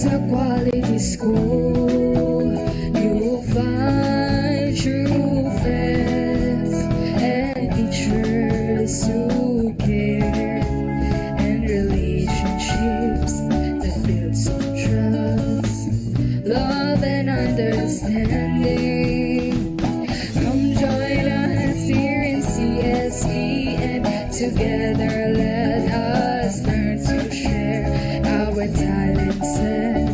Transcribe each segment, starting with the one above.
It's a quality school. You'll find true friends and teachers who care, and relationships that build some trust, love and understanding. Come join us here in CSP, and together let us learn to share our talents and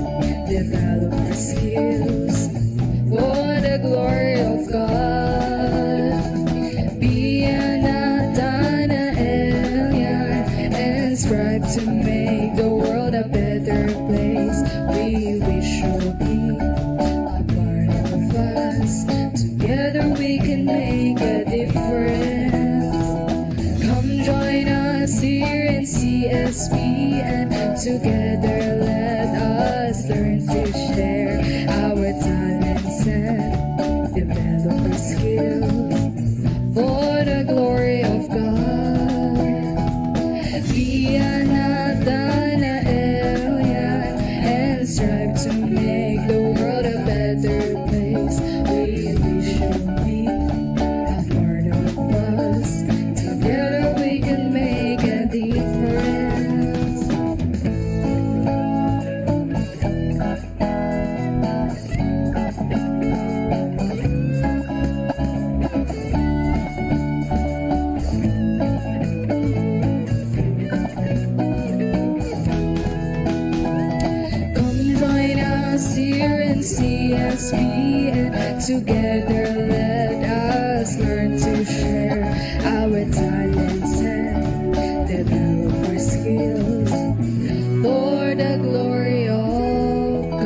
develop our skills for the glory of God. Be an Nathanaelian and strive to make the world a better place. We wish you'll be a part of us. Together we can make a difference. Come join us here in CSP, and together let us learn to share our talents and develop our skills for the glory of God. Be a Nathanaelian and strive to make the world a better place. We wish you'll be a part of us. Together we can make a difference. Come join us here in CSP, and together let us learn to share our talents and develop our skills for the glory of God.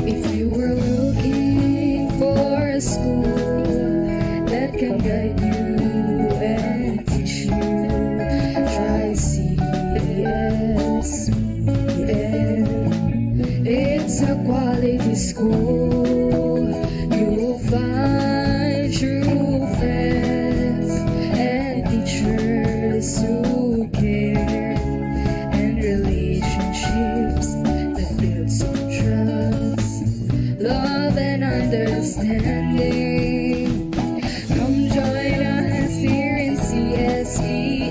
If you were looking for a school that can guide you and teach you, try CSPN. It's a quality school. You'll find true friends and teachers who care, and relationships that build some trust, love and understanding. Come join us here in CSP,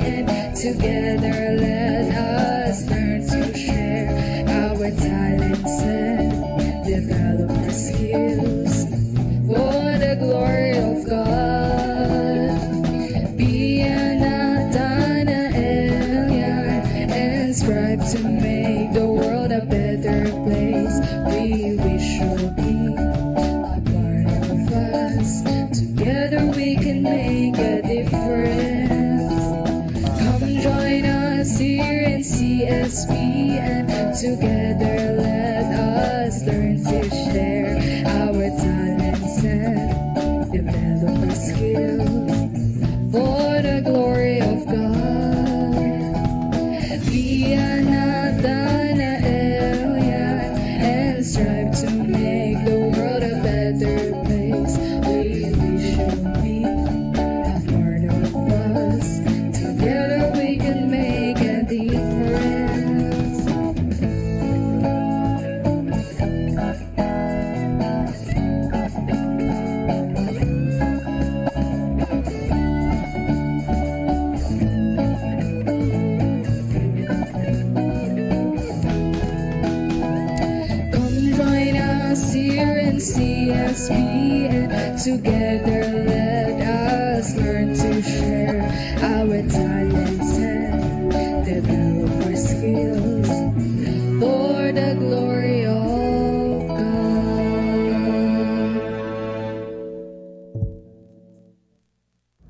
and together let us learn to share our talents and develop our skills for the glory of God. Be a Nathanaelian and strive to make the world a better place. We wish you'll be a part of us. Together we can make a difference. Come join us here in CSP, and together let us learn to share our talents and develop our skills for the glory of God. Be a Nathanaelian and strive to make the world a better place. We wish you'll be a part of us. Together we can make a difference. Come join us here in CSP, and together let us learn to share our talents and develop our skills for the glory of God.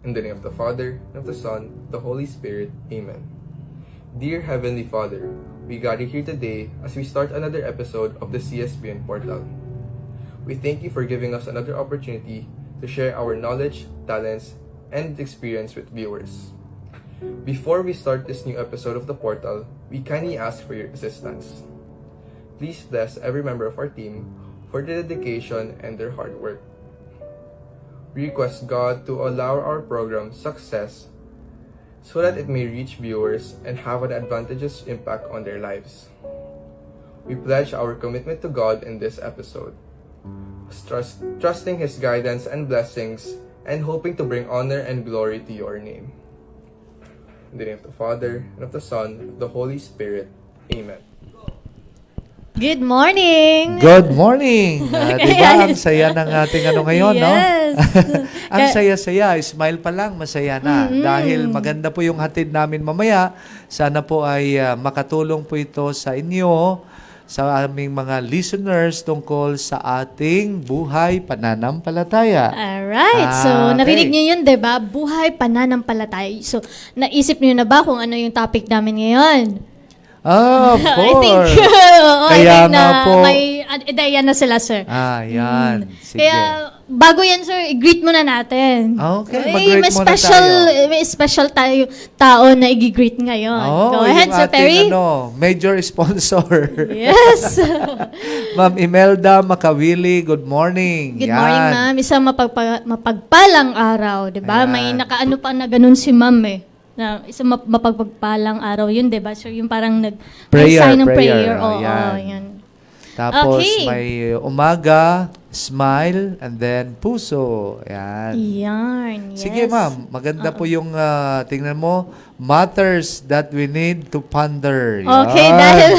In the name of the Father, and of the Son, and of the Holy Spirit. Amen. Dear Heavenly Father, we gather here today as we start another episode of the CSPN portal. We thank you for giving us another opportunity to share our knowledge, talents, and experience with viewers. Before we start this new episode of The Portal, we kindly ask for your assistance. Please bless every member of our team for their dedication and their hard work. We request God to allow our program success so that it may reach viewers and have an advantageous impact on their lives. We pledge our commitment to God in this episode, trusting His guidance and blessings and hoping to bring honor and glory to your name. In the name of the Father, and of the Son, and of the Holy Spirit. Amen. Good morning! Good morning! Diba, ang saya ng ating ngayon, no? Yes! Ang saya-saya, smile pa lang, masaya na. Dahil maganda po yung hatid namin mamaya. Sana po ay makatulong po ito sa inyo, sa aming mga listeners tungkol sa ating buhay pananampalataya. Alright, so narinig niyo yun, diba? Buhay pananampalataya. So, naisip niyo na ba kung ano yung topic namin ngayon? Oh, of course. I think Kaya na nga po. may ideya na sila, sir. Yan. Sige. Kaya, bago yan, sir, i-greet muna natin. Okay, may mag-greet muna special tayo tao na i-greet ngayon. Go ahead, yung Sir Perry. ating, major sponsor. Yes. Ma'am Imelda Makawili, good morning. Good morning, ma'am. Isang mapagpalang araw, di ba? Ayan. May nakaano pa na ganun si ma'am eh. Na isang mapagpalang araw yun, di ba? So, yung parang may sign ng prayer. Oo, yun. Tapos Okay. may umaga, smile, and then puso. Yan. Yan, yes. Sige ma'am, maganda po yung tingnan mo, matters that we need to ponder. Okay, Yan. dahil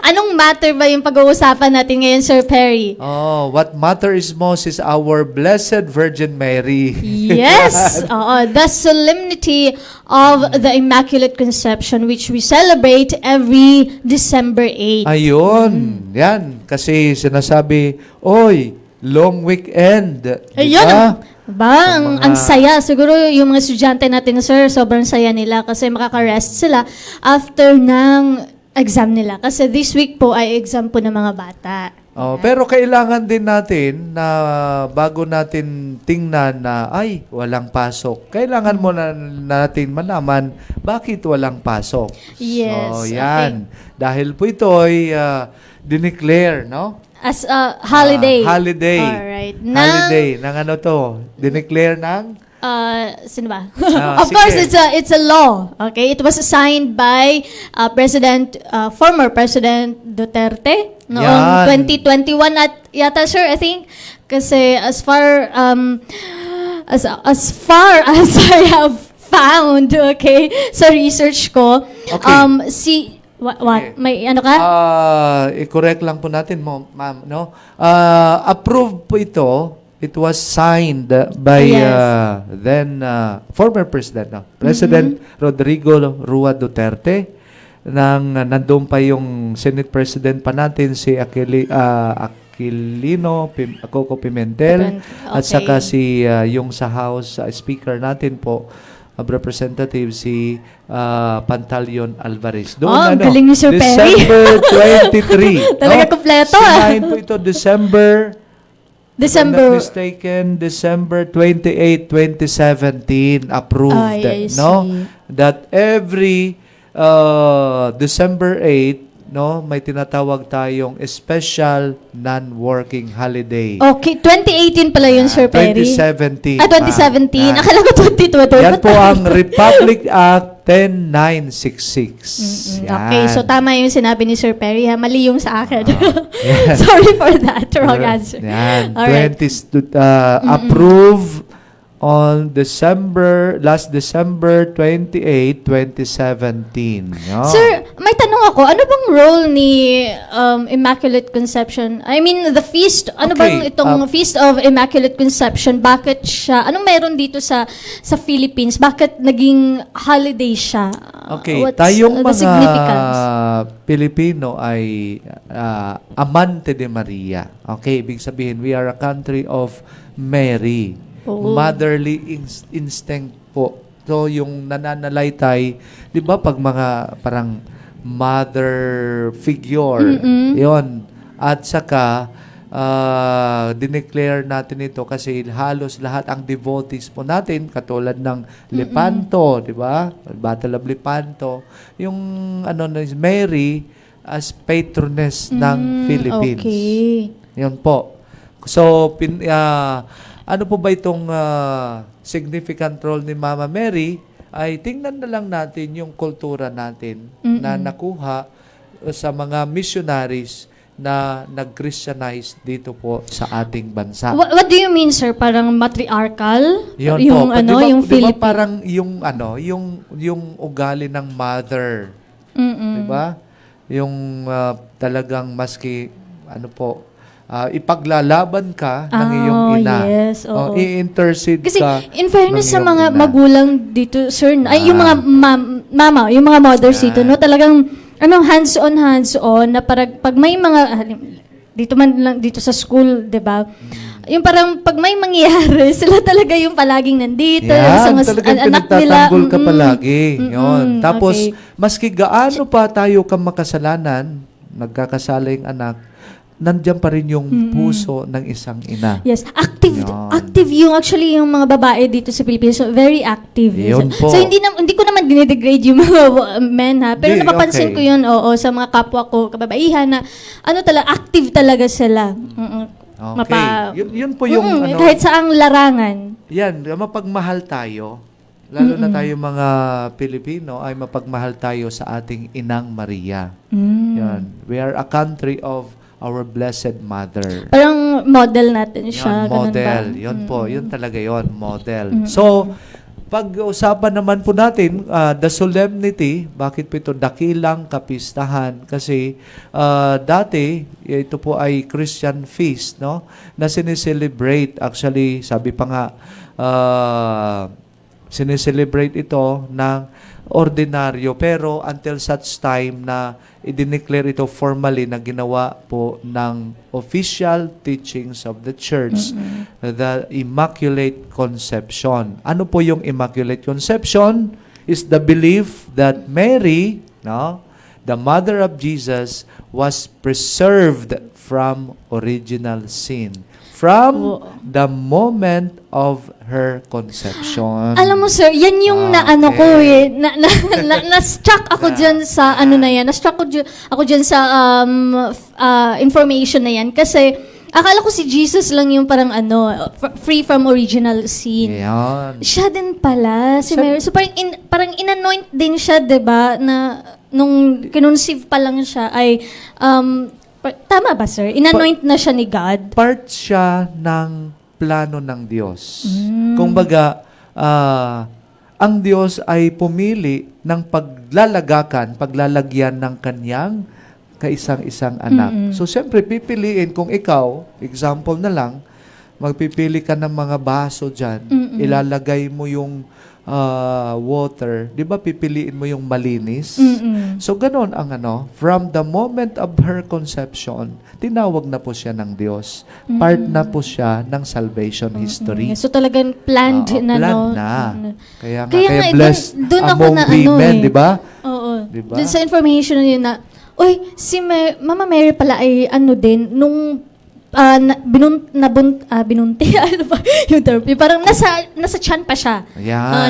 anong matter ba yung pag-uusapan natin ngayon, Sir Perry? Oh, what matters most is our Blessed Virgin Mary. Yes! Oo, the solemnity of the Immaculate Conception which we celebrate every December 8. Ayun, yan. Kasi sinasabi, oy, long weekend. Ayun! Ba, ang mga- saya. Siguro yung mga estudyante natin, sir, sobrang saya nila kasi makaka-rest sila after ng exam nila. Kasi this week po ay exam po ng mga bata. Oh, pero kailangan din natin na bago natin tingnan na ay walang pasok. Kailangan mo na natin malaman bakit walang pasok. Yes, So, yan. Dahil po ito ay dineclare, no? As a holiday. Holiday. Alright. Holiday ng ano to? Dineclare ng Sino ba? Of sige. course, it's a law. Okay, it was signed by former President Duterte noong Yan. 2021 at yata, sir, I think, kasi as far as as I have found, okay, sa research ko, Okay. what? Okay. May ano ka? I-correct lang po natin mo, ma'am, no? Approved po ito. It was signed by Yes. then former president, no? President Rodrigo Rua Duterte. Nandun pa yung Senate President pa natin si Aquilino Coco Pimentel at Okay. saka si yung sa House Speaker natin po Representative si Pantaleon Alvarez. Ang galing ni Sir Perry. December 23. Talaga kompleto, ah. Sinahin po ito December, if I'm not mistaken, December 28, 2017 approved, Ay, I no? see. That every December 8, no, may tinatawag tayong special non-working holiday. Okay, 2018 pala yun, Sir Perry. 2017. 2017. Akala ko 2022. Yan po ang Republic Act 10966. Okay, so tama yung sinabi ni Sir Perry, ha? Mali yung sa akin. Yan. Sorry for that. Wrong answer. Yan. Alright. Approve on last December 28, 2017. Yan. Sir, may tanong ako. Ano bang role ni Immaculate Conception? I mean, the feast. Ano Okay, bang itong Feast of Immaculate Conception? Bakit siya? Anong meron dito sa Philippines? Bakit naging holiday siya? Okay, What's tayong the mga significance? Pilipino ay amante de Maria. Okay, ibig sabihin, we are a country of Mary. Oo. Motherly instinct po. So, yung nananalaytay, di ba, pag mga parang mother figure, yon. At saka, dineclare natin ito kasi halos lahat ang devotees po natin, katulad ng Lepanto, di ba? Battle of Lepanto. Yung Mary as patroness ng Philippines. Okay. Yun po. So, ano po ba itong significant role ni Mama Mary? Ay tingnan na lang natin yung kultura natin na nakuha sa mga missionaries na nag-Christianize dito po sa ating bansa. What do you mean, sir? Parang matriarchal? Yun yung po. yung Di ba Philippine? parang yung ugali ng mother. Di ba? Yung talagang maski ipaglalaban ka ng iyong ina. Yes, oo. I-intercede Kasi ka in fairness ng sa iyong mga ina. magulang dito, sir, ay yung mga mama, yung mga mothers dito, no, talagang hands-on na parang pag may mga dito man lang dito sa school, 'di ba? Yung parang pag may mangyayari, sila talaga yung palaging nandito, sa mga talagang anak nila. pinagtatanggol ka palagi. Yun. Tapos, okay. maski gaano pa tayo ka makasalanan, nagkakasala yung anak, nandiyan pa rin yung puso ng isang ina. Yes, active Yan. active yung actually yung mga babae dito sa Pilipinas, so very active. Yun po. So hindi ko naman dinedegrade yung mga men ha, pero Hindi, napapansin okay. ko yun sa mga kapwa ko, kababaihan na active talaga sila. Okay. Yun po yung kahit saang larangan. Yan, mapagmahal tayo. Lalo na tayo mga Pilipino ay mapagmahal tayo sa ating Inang Maria. Yan. We are a country of our Blessed Mother. Parang model natin siya. Yan, ganun model. ba? Yun po. Yun talaga yun. Model. So, pag-usapan naman po natin, the solemnity, bakit po ito dakilang kapistahan? Kasi dati, ito po ay Christian feast, no? Na sineselebrate. Actually, sabi pa nga, sineselebrate ito ng ordinaryo. Pero until such time na i-declare ito formally na ginawa po ng official teachings of the church, the Immaculate Conception. Ano po yung Immaculate Conception? Is the belief that Mary, no, the mother of Jesus, was preserved from original sin. From the moment of her conception. Alam mo sir, yan yung na-struck ako dyan sa na-struck ako dyan sa information na yan kasi akala ko si Jesus lang yung parang free from original sin. Yan. Siya din pala, si Mary. So parang in-anoint din siya, 'di ba, na nung kinunceive pa lang siya ay tama ba sir? In-anoint na siya ni God. Part siya ng plano ng Diyos. Kumbaga, ang Diyos ay pumili ng paglalagyan ng kanyang kaisang-isang anak. So, siyempre, pipiliin kung ikaw, example na lang, magpipili ka ng mga baso dyan, ilalagay mo yung water, di ba pipiliin mo yung malinis? So, ganun ang from the moment of her conception, tinawag na po siya ng Diyos. Part na po siya ng salvation history. So, talagang planned na, planned na. Kaya nga, blessed dun ako among na women, di ba? Oo. Diba? Dun sa information na yun na, si Mama Mary pala ay nung binunti, ano ba yung term? Parang nasa tiyan pa siya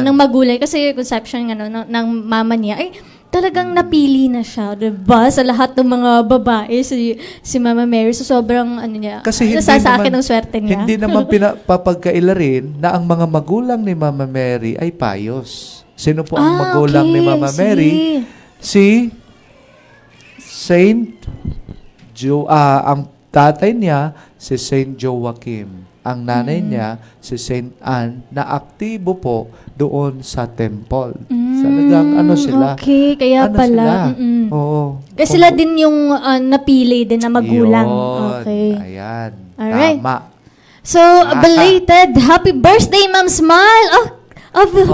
ng magulay. Kasi conception ng mama niya, ay talagang napili na siya, diba? Sa lahat ng mga babae, si Mama Mary. So, sobrang, niya, kasi sa akin ang swerte niya. Hindi naman pinapagkaila rin na ang mga magulang ni Mama Mary ay pious. Sino po ang magulang ni Mama Mary? Si Saint ang tatay niya, si Saint Joachim. Ang nanay niya, si Saint Anne, na aktibo po doon sa temple. Talagang sila. Okay, kaya pala. Sila? Oo. Kasi sila din yung napili din na magulang. Yun. Okay. Ayan. Alright. Tama. So, belated happy birthday, Ma'am Smile! Happy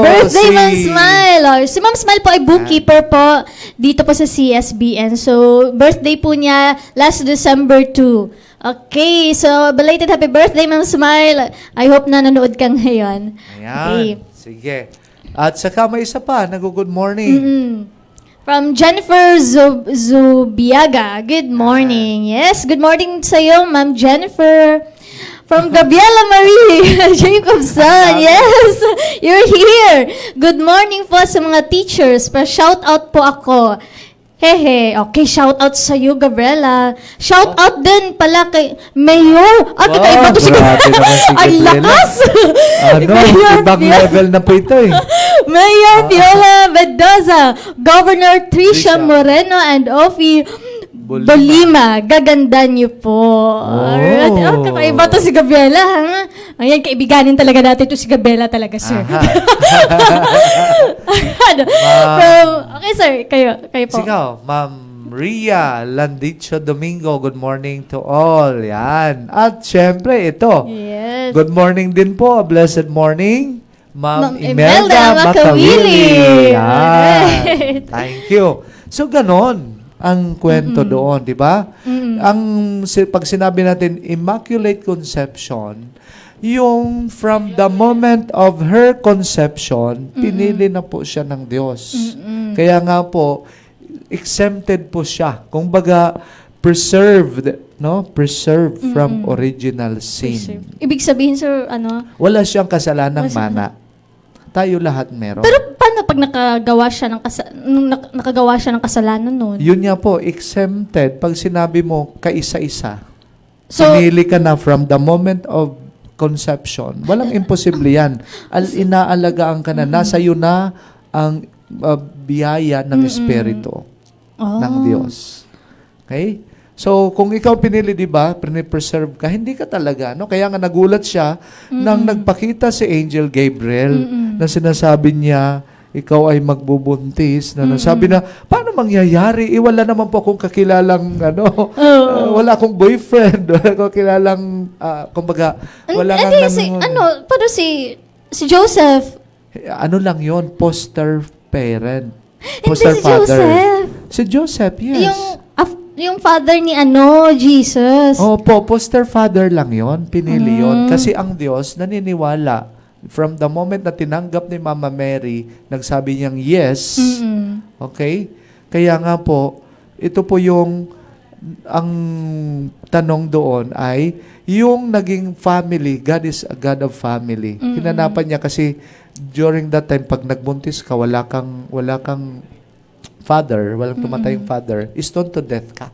birthday, Ma'am Smile! Si Ma'am Smile po ay bookkeeper po dito po sa CSBN. So, birthday po niya last December 2. Okay, so belated happy birthday, Ma'am Smile. I hope na nanood ka ngayon. Ayan. Okay. Sige. At saka may isa pa, nag-good morning. From Jennifer Zubiaga. Good morning. Yes, good morning sa iyo, Ma'am Jennifer. From Gabriela Marie Jacobson. Yes, you're here. Good morning po sa mga teachers. Pa-shout out po ako. Hehe. Okay, shout out sa iyo, Gabriela. Shout out din pala kay Mayor. Kakaiba to si grabe naman si Ang Gabriela. lakas. Mayor ibang Fiona- level na po ito eh. Mayor Viola Mendoza, Governor Tricia Tricia. Moreno, and Ofi Bolima. Gaganda niyo po. Alright. Oh, kakaiba to si Gabriela, ha? Ayan, kaibiganin talaga natin to si Gabriela talaga, sir. Aha. Ano? Okay, sir. Kayo po. Sigaw, Ma'am Ria Landicho Domingo, good morning to all. Yan. At syempre, ito. Yes. Good morning din po. A blessed morning. Ma'am Ma'am Imelda Imelda Makawili. Makawili. Yan. Alright. Thank you. So, ganon ang kwento doon, di ba? Pag sinabi natin, Immaculate Conception, yung from the moment of her conception, pinili na po siya ng Diyos. Kaya nga po, exempted po siya. Kung baga, preserved, no? Preserved from original sin. Ibig sabihin, sir, ano? Wala siyang kasalanang mana. Tayo lahat meron. Pero paano pag nakagawa siya ng kasalanan noon? Yun nga po, exempted. Pag sinabi mo, kaisa-isa. So, Pinili ka na from the moment of conception. Walang imposible yan. Inaalagaan ka na. Nasa iyo na ang biyaya ng Espiritu ng Diyos. Okay? So, kung ikaw pinili, di ba, preserve ka, hindi ka talaga. No? Kaya nga nagulat siya nang nagpakita si Angel Gabriel na sinasabi niya, ikaw ay magbubuntis. Sabi na, paano mangyayari? Wala naman po akong kakilalang, wala akong boyfriend. Wala akong kilalang, kumbaga, wala nga paano si Joseph? Ano lang yon, foster parent. Hindi Foster si father. Joseph. Si Joseph, yes. Yung father ni Jesus. Opo, foster father lang yon, pinili yon. Kasi ang Diyos naniniwala from the moment na tinanggap ni Mama Mary, nagsabi niyang yes. Okay? Kaya nga po, ito po yung ang tanong doon ay yung naging family, God is a God of family. Hinanapan niya kasi during that time pag nagbuntis ka, wala kang father, walang tumatayong father, stone to death ka.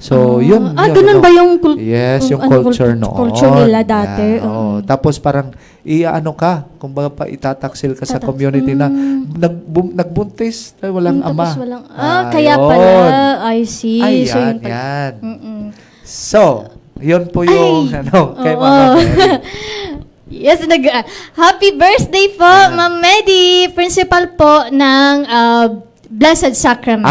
So, yun. Ganun ba yung yes, yung culture noon. Culture nila dati. Yeah, tapos parang, ka, kung ba itataksil ka sa community na nagbuntis, walang ama. Tapos walang, kaya pala, I see. Ay, so, yan. So, yun po yung, kay Mama Mary. Yes, happy birthday po, Ma'am Medi, principal po ng Blessed Sacrament.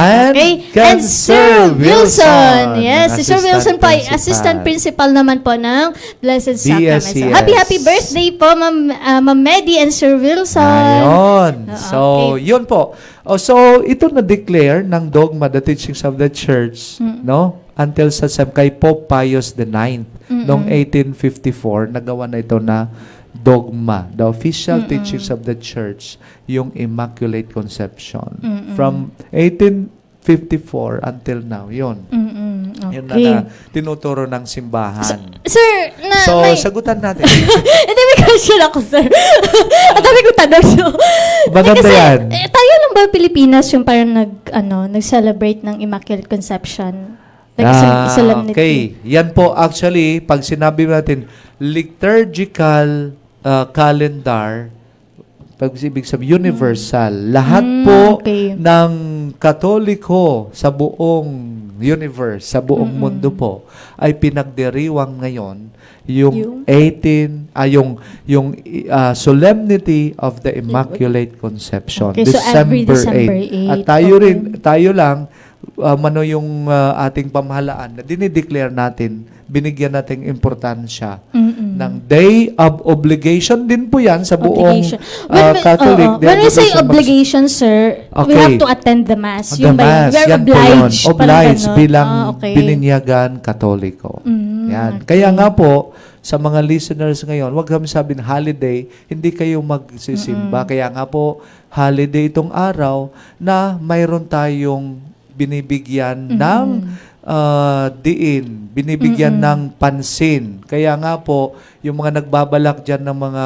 And Sir Wilson. Yes, si Sir Wilson po ay assistant principal naman po ng Blessed Sacrament. So, happy birthday po, Ma'am Medi and Sir Wilson. Ayun. So, yun po. So, ito na-declare ng dogma, the teachings of the church, no? Until sa kay Pope Pius IX. Noong 1854, nagawa na ito na dogma, the official teachings of the church, yung Immaculate Conception. From 1854 until now, yun. Okay. Yun na tinuturo ng simbahan. Sir, sagutan natin. Hindi, may question ako, sir. Ang dami kong tanong. Maganda yan. Tayo lang ba Pilipinas yung parang nag-celebrate ng Immaculate Conception? Solemnity. Okay. Yan po, actually, pag sinabi natin, liturgical calendar, pag ibig sabihin, universal. Lahat po ng Katoliko sa buong universe, sa buong mundo po, ay pinagdiriwang ngayon yung Solemnity of the Immaculate Conception. Okay, so every December 8. At tayo lang, yung ating pamahalaan na dinideclare natin, binigyan nating importansya ng Day of Obligation din po yan sa buong Catholic. When we say obligation, sir, we have to attend the Mass. The Mass, we're yan obliged. Obliged bilang bininyagan Katoliko. Yan. Kaya nga po, sa mga listeners ngayon, wag kami sabihin holiday, hindi kayo magsisimba. Kaya nga po, holiday itong araw na mayroon tayong binibigyan ng diin, binibigyan ng pansin. Kaya nga po, yung mga nagbabalak dyan ng mga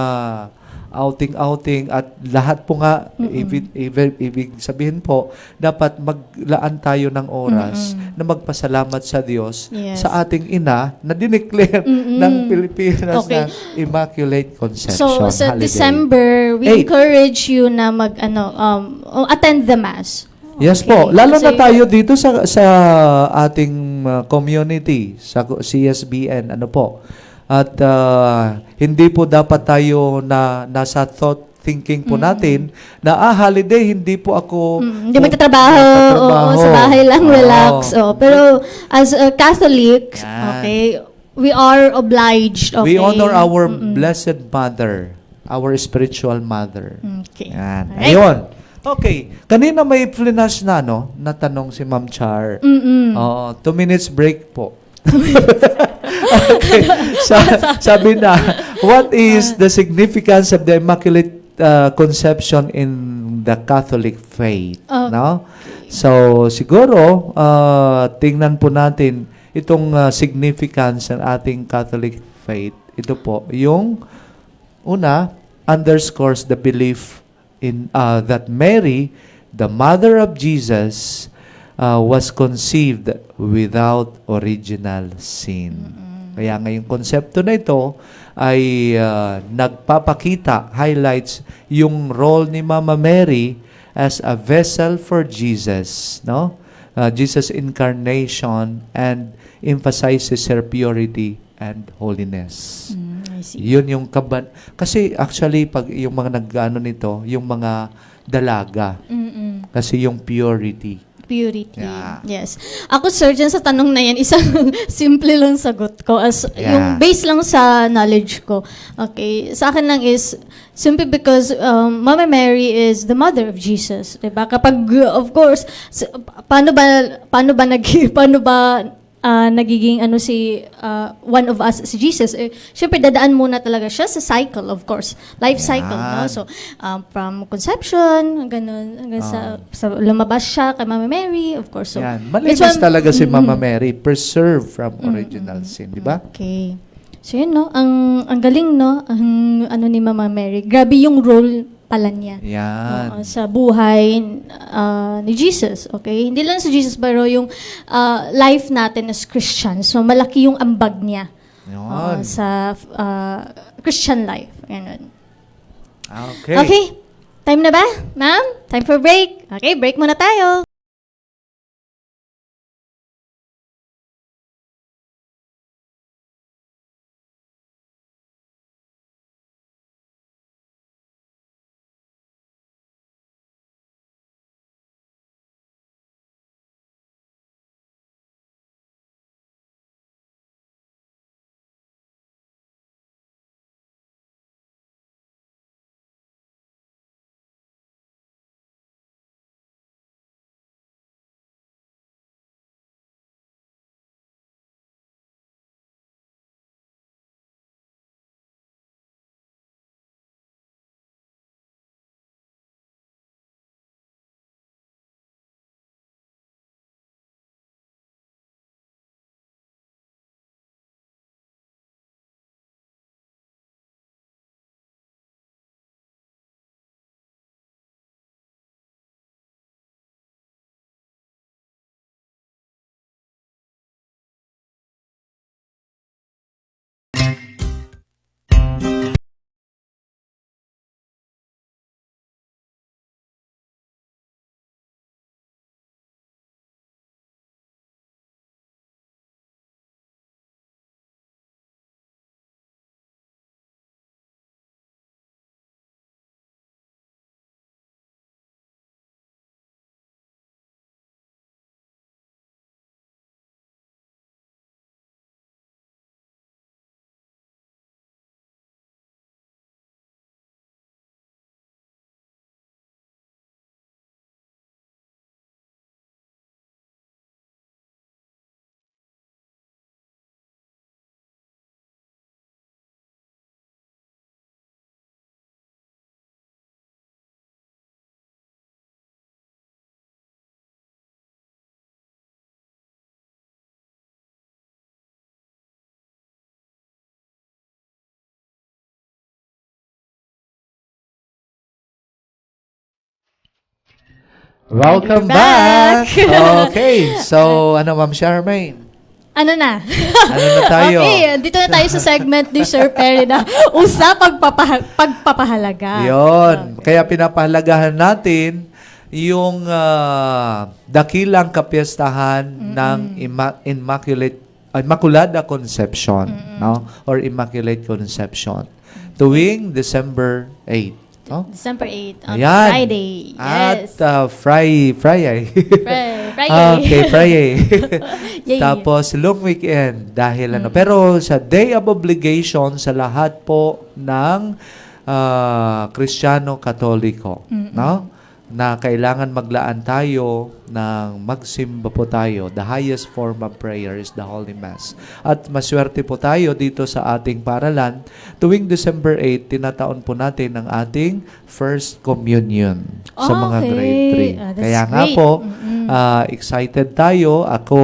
outing-outing at lahat po nga, ibig sabihin po, dapat maglaan tayo ng oras na magpasalamat sa Diyos Yes. sa ating ina na dineclare ng Pilipinas Okay. na Immaculate Conception So, sa holiday. December, we 8. encourage you na attend the Mass. Yes Okay. po. Lalo na Kasi- tayo dito sa ating community, sa CSBN, ano po. At hindi po dapat tayo na nasa thought thinking po natin na holiday, hindi po ako Hindi magtatrabaho. Oo, sa bahay lang, relax. Oh. Pero as a Catholic, Yan. okay, we are obliged. Okay? We honor our Blessed Mother, our spiritual mother. Okay. Yan. Alright. Ayun. Okay. Kanina may flash na, no? Natanong si Ma'am Char. 2 minutes break po. Okay. Sabi na, what is the significance of the Immaculate Conception in the Catholic faith? No? So, siguro, tingnan po natin itong significance ng ating Catholic faith. Ito po, yung una, underscores the belief in that Mary, the mother of Jesus, was conceived without original sin. Kaya nga yung konsepto na ito ay nagpapakita, highlights yung role ni Mama Mary as a vessel for Jesus, no? Jesus' incarnation, and emphasizes her purity and holiness. I see. Yun yung kasi actually pag yung mga nag-ano nito, yung mga dalaga. Kasi yung purity. Purity. Yeah. Yes. Ako, sir, dyan sa tanong na yan, isang simple lang sagot ko. As yung based lang sa knowledge ko. Okay. Sa akin lang is, simply because Mama Mary is the mother of Jesus. Diba? Kapag, of course, paano ba nagiging one of us si Jesus, syempre dadaan muna talaga siya sa cycle, of course, life cycle, no? So from conception ganun hanggang sa lumabas siya kay Mama Mary, of course. So Yan. Malinis talaga si Mama Mary, preserve from original sin, di ba? okay. So yun, no, ang galing, no, ang ni Mama Mary, grabe yung role pala niya. Yan. Sa buhay ni Jesus, okay? Hindi lang sa Jesus, pero yung life natin as Christians. So, malaki yung ambag niya Yun. sa Christian life. Ganun. Okay. Okay, time na ba, ma'am? Time for break. Okay, break muna tayo. Welcome We're back. back! Okay, so ano Ma'am Charmaine? Ano na? Ano na tayo? Okay, dito na tayo sa segment ni Sir Perry na pagpapahalaga. Yon. Kaya pinapahalagahan natin yung dakilang kapiyastahan ng Immaculada Conception, no? Or Immaculate Conception. Tuwing December 8. No? December 8, Ayan. Friday. Yes. At Friday. Friday. Okay, Friday. Yay. Tapos long weekend dahil pero sa day of obligation sa lahat po ng Kristiyano Katoliko, no? Na kailangan maglaan tayo ng magsimba po tayo. The highest form of prayer is the Holy Mass. At maswerte po tayo dito sa ating paaralan. Tuwing December 8, tinataon po natin ang ating First Communion sa mga grade 3. That's Kaya nga great. po, excited tayo. Ako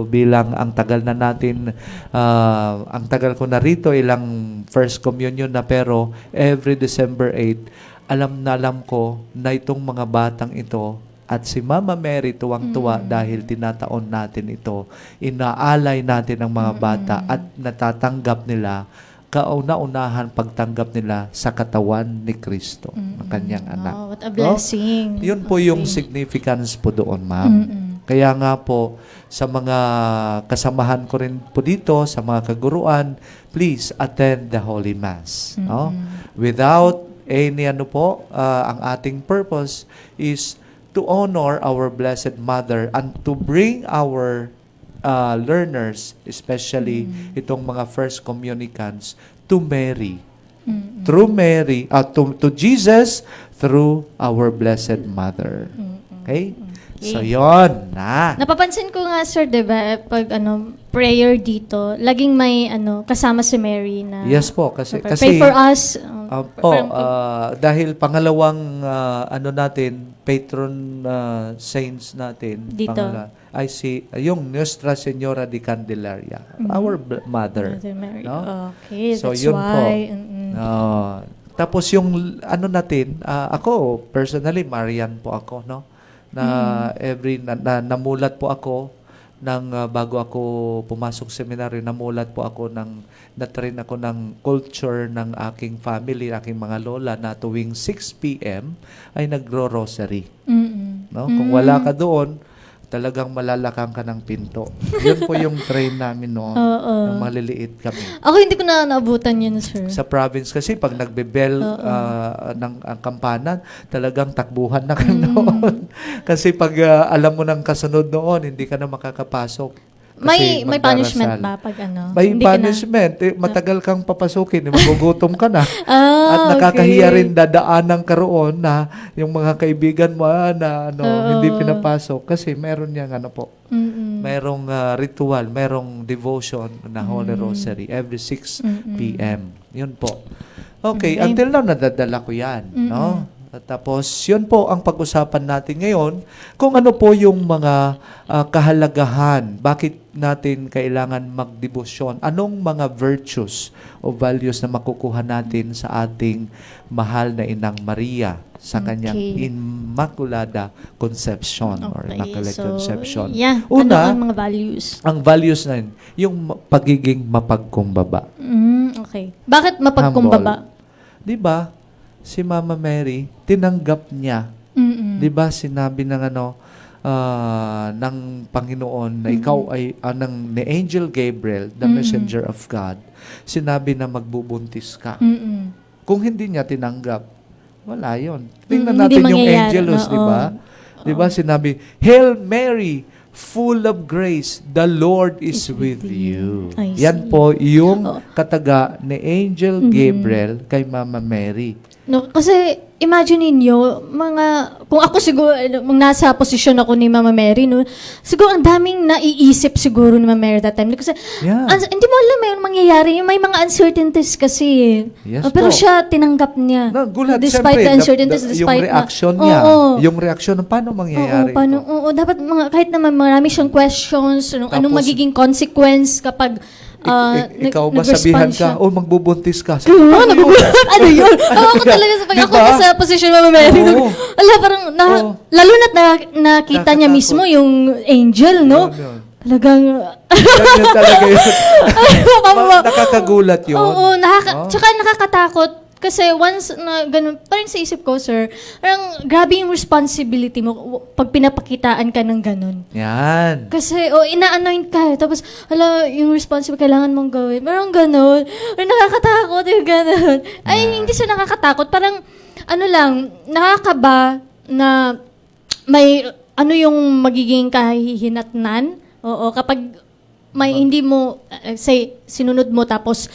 bilang ang tagal na natin, ang tagal ko na rito, ilang First Communion na, pero every December 8, alam ko na itong mga batang ito at si Mama Mary tuwang-tuwa dahil tinataon natin ito. Inaalay natin ang mga bata at natatanggap nila, kauna-unahan pagtanggap nila sa katawan ni Kristo, ng kanyang anak. Oh, what a blessing. Yun po yung significance po doon, ma'am. Kaya nga po, sa mga kasamahan ko rin po dito, sa mga kaguruan, please attend the Holy Mass. No? Without any ang ating purpose is to honor our Blessed Mother and to bring our learners, especially itong mga first communicants, to Mary. Through Mary, to Jesus through our Blessed Mother. Okay? So, yon na. Napapansin ko nga, Sir, diba, pag prayer dito, laging may kasama si Mary na Yes po, kasi pray for us. Dahil pangalawang natin, patron saints natin Dito. yung Nuestra Señora de Candelaria, our mother. Mother Mary. No? Okay, So, that's yun why. po. Tapos yung natin, ako personally Marian po ako, no? Na namulat po ako bago ako pumasok seminaryo, namulat po ako na-train ako ng culture ng aking family, aking mga lola, na tuwing 6 p.m. ay nagro-rosary. No? Kung wala ka doon, talagang malalakang ka ng pinto. Yun po yung train namin noon. Nung maliliit kami. Ako hindi ko na naabutan yun, Sir. Sa province kasi, pag nagbebel ng ang kampanan, talagang takbuhan na ka noon. Kasi pag alam mo ng kasunod noon, hindi ka na makakapasok. Kasi May punishment ba pag May hindi ka na- punishment. Matagal kang papasukin, magugutom ka na. Ah, At nakakahiya okay. rin dadaanan ka roon na yung mga kaibigan mo na hindi pinapasok. Kasi meron niyang merong ritual, merong devotion na Holy Rosary every 6 p.m. Yun po. Okay, until now nadadala ko yan. No? At tapos, yun po ang pag-usapan natin ngayon, kung ano po yung mga kahalagahan, bakit natin kailangan magdebosyon, anong mga virtues o values na makukuha natin sa ating mahal na Inang Maria sa kanyang Immaculada Conception or Immaculate Conception. Yeah, Una, ano ang mga values? ang values na yun, yung pagiging mapagkumbaba. Okay. Bakit mapagkumbaba? Di ba? Si Mama Mary, tinanggap niya. Di ba sinabi ng ng Panginoon na ikaw ay ni Angel Gabriel, the messenger of God, sinabi na magbubuntis ka. Kung hindi niya tinanggap, wala yon. Tingnan natin yung Angelus, di ba? Di ba sinabi, Hail Mary, full of grace, the Lord is with you. Yan po yung kataga ni Angel Gabriel kay Mama Mary. No, kasi imagine niyo kung ako siguro nasa posisyon ako ni Mama Mary, no, siguro ang daming naiisip siguro ni Mama Mary that time kasi hindi mo alam may mangyayari, may mga uncertainties kasi. Yes pero po. siya tinanggap niya. Gulat, Despite syempre, the uncertainties, despite yung reaction niya, yung reaction ng paano mangyayari dapat kahit naman marami siyang questions, anong Tapos, magiging consequence kapag Ikaw ba nag-respond sabihan siya. ka, magbubuntis ka? Oo, nagugulat. Ano yun? Ako talaga sa pag ako Diba? sa position Mama Mary. Oo. Ala, parang, Oo. lalo na't nakita niya Nakakatakot. mismo yung angel, no? Yun. Talagang, Yan talaga yun. Mama- Nakakagulat yun. Oo, Oh. tsaka nakakatakot. Kasi once na ganun, parang sa isip ko, sir, parang grabe yung responsibility mo pag pinapakitaan ka ng ganun. Yan. Kasi, ina-anoint ka. Tapos, yung responsible kailangan mong gawin. Parang ganun. Nakakatakot yung ganun. Ay, hindi siya nakakatakot. Parang, nakakaba na may, yung magiging kahihinatnan. Oo, kapag may hindi mo, say, sinunod mo tapos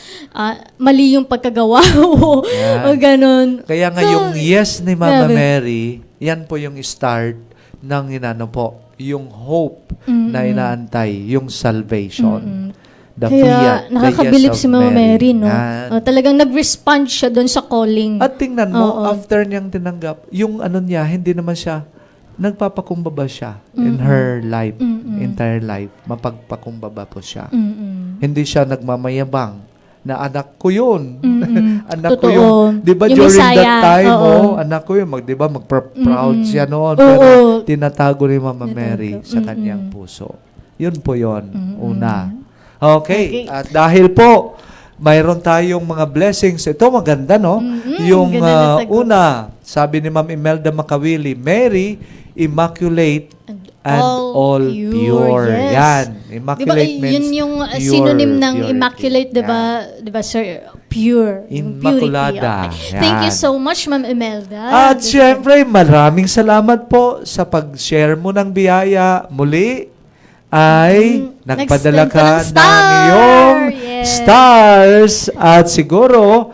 mali yung pagkagawa mo. Yan. O ganun. Kaya nga So, yung yes ni Mama grabe. Mary, yan po yung start ng yung hope na inaantay, yung salvation. The Kaya fiat, nakakabilib the yes si of Mama Mary, no? Yan. Talagang nag-respond siya doon sa calling. At tingnan mo, Oo. after niyang tinanggap, yung niya, hindi naman siya, nagpapakumbaba siya in her life, entire life. Mapagpakumbaba po siya. Hindi siya nagmamayabang na anak ko yun. Anak ko Totoo. yun. Di ba Yung during that Messiah, time, oo. anak ko yun, di ba magpa-proud siya noon. Oo. Pero tinatago ni Mama Mary sa kanyang puso. Yun po yun, una. Okay. At dahil po, mayroon tayong mga blessings. Ito maganda, no? Yung ganda na sagot. una, sabi ni Ma'am Imelda Makawili, Mary, immaculate and all pure. Yes. Yan. Diba, Immaculate means yun yung pure synonym ng purity. immaculate, diba, diba sir? Pure. Yung purity. Immaculada. Okay. Thank you Yan. so much, Ma'am Imelda. At syempre, maraming salamat po sa pag-share mo ng biyaya. Muli ay nagpadala Nag-send ka ka ng ng star. iyong Yes. stars. At siguro,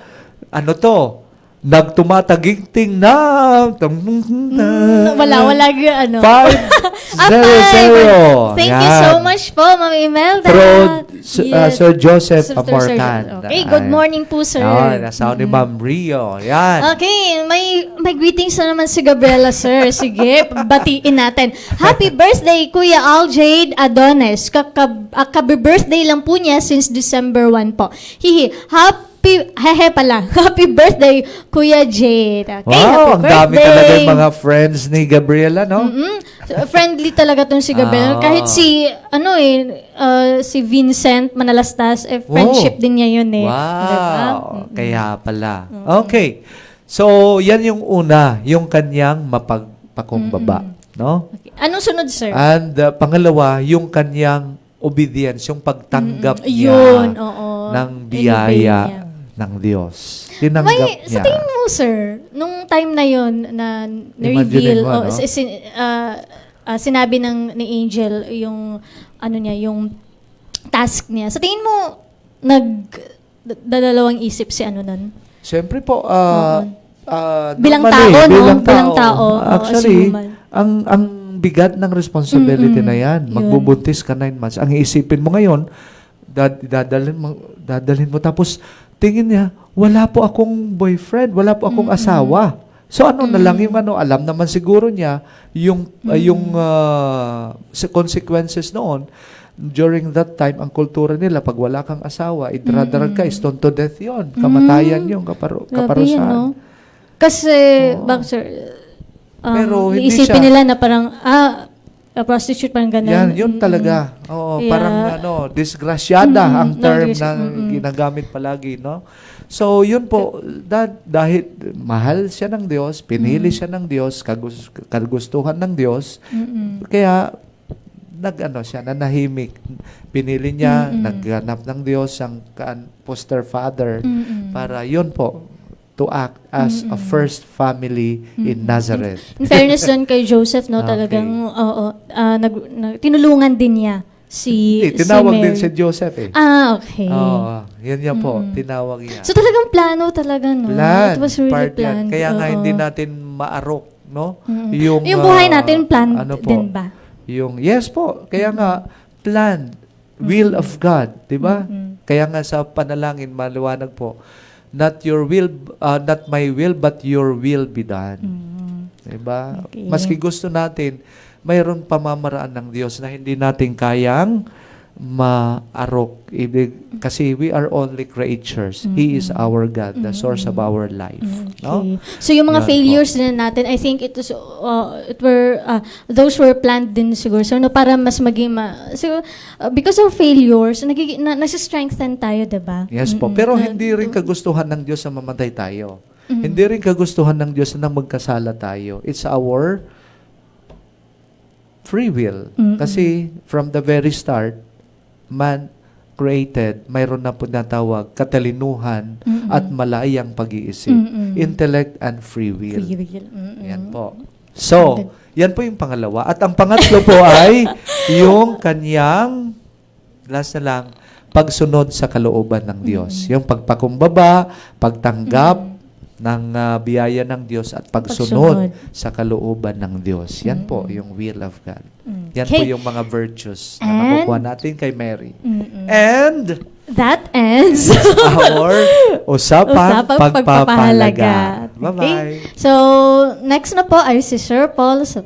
nagtumatagingting na Wala ano. 500. Thank you so much po, Ma'am Imelda. Through Yes. Sir Joseph Sir Amorcan. Okay, good morning po, sir. Nasaw ni Ma'am Rio. Yan. Okay, may greetings na naman si Gabriela, sir. Sige, batiin natin. Happy birthday, Kuya Aljade Adones. Kaka-birthday lang po niya since December 1 po. Happy birthday, Kuya Jade. Okay, Wow, ang happy dami birthday. talaga yung mga friends ni Gabriela, no? Friendly talaga tong si Gabriela. Ah. Kahit si Vincent Manalastas, friendship din niya yun eh. Wow, Diba? kaya pala. Okay. So, yan yung una, yung kanyang mapagpakumbaba, no? Okay. Anong sunod, sir? And pangalawa, yung kanyang obedience, yung pagtanggap niya Yun, oo. ng Obey biyaya niya. ng Diyos. Tinanggap Sa niya. tingin mo, sir, nung time na yon na Imagine na-reveal, mo, no? sinabi ni Angel yung yung task niya. Sa tingin mo, dadalawang isip si nun? Siyempre po, Bilang normally, tao, no? bilang Bilang tao, Actually, as human. ang bigat ng responsibility na yan. Yun. Magbubuntis ka 9 months. Ang iisipin mo ngayon, dadalhin mo. Tapos, tingin niya, wala po akong boyfriend, wala po akong asawa. So, na lang yung alam naman siguro niya, yung consequences noon, during that time, ang kultura nila, pag wala kang asawa, idradarag ka, stone to death yun. Kamatayan yung Grabe kaparusahan. yun, no? Kasi, sir, Pero hindi iisipin siya- nila na parang, prostitute, parang ganun. Yan, yun talaga. Oo, Yeah. parang disgrasyada ang term na Mm-mm. ginagamit palagi, no? So, yun po, dahil mahal siya ng Diyos, pinili siya ng Diyos, kagustuhan ng Diyos, kaya nanahimik. Pinili niya, naghanap ng Diyos ang foster father para yun po, to act as a first family in Nazareth. In fairness doon kay Joseph, no, Okay. talagang, tinulungan din niya si Tinawag si din Mary. si Joseph eh. Okay. Oo, yan niya po, tinawag niya. So talagang plano talaga, no? Plan, It was really part yan. planned. Kaya nga Oo. hindi natin maarok, no? Yung buhay natin, planned po, din ba? yes po. Kaya nga, planned. Will of God, di ba? Kaya nga sa panalangin, maliwanag po, not my will, but your will be done. Diba? Okay. Maski gusto natin, mayroon pamamaraan ng Diyos na hindi natin kayang maarok. Kasi we are only creatures. He is our God, the source of our life. No? Okay. So yung mga Yan po. failures din natin, I think those were planned din siguro. So no, para mas maging because of failures, nasa-strengthen tayo, 'di ba? Yes po. Pero hindi rin kagustuhan ng Diyos na mamatay tayo. Hindi rin kagustuhan ng Diyos na magkasala tayo. It's our free will. Kasi from the very start, man created, mayroon na po natawag katalinuhan at malayang pag-iisip. Intellect and free will. Free will. Yan po. So, yan po yung pangalawa. At ang pangatlo po ay yung kanyang, last na lang, pagsunod sa kalooban ng Diyos. Yung pagpakumbaba, pagtanggap ng biyaya ng Diyos at pagsunod sa kalooban ng Diyos. Yan po yung will of God. Yan po yung mga virtues na makukuha natin kay Mary. And that ends our usapang pagpapahalaga. Bye-bye. Okay. So, next na po ay si Sir Paul. So,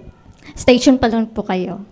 stay tuned pa lang po kayo.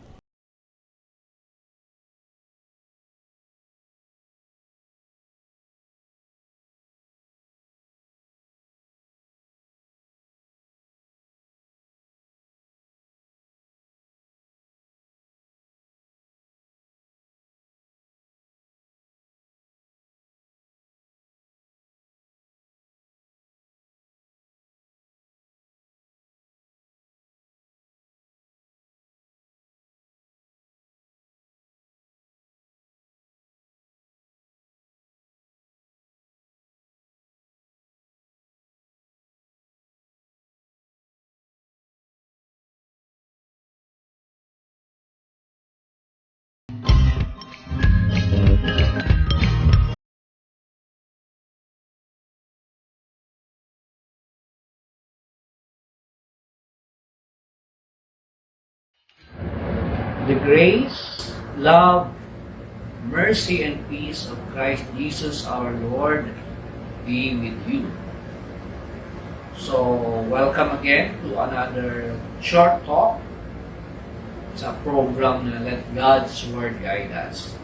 The grace, love, mercy, and peace of Christ Jesus our Lord be with you. So, welcome again to another short talk. It's a program na Let God's Word Guide Us.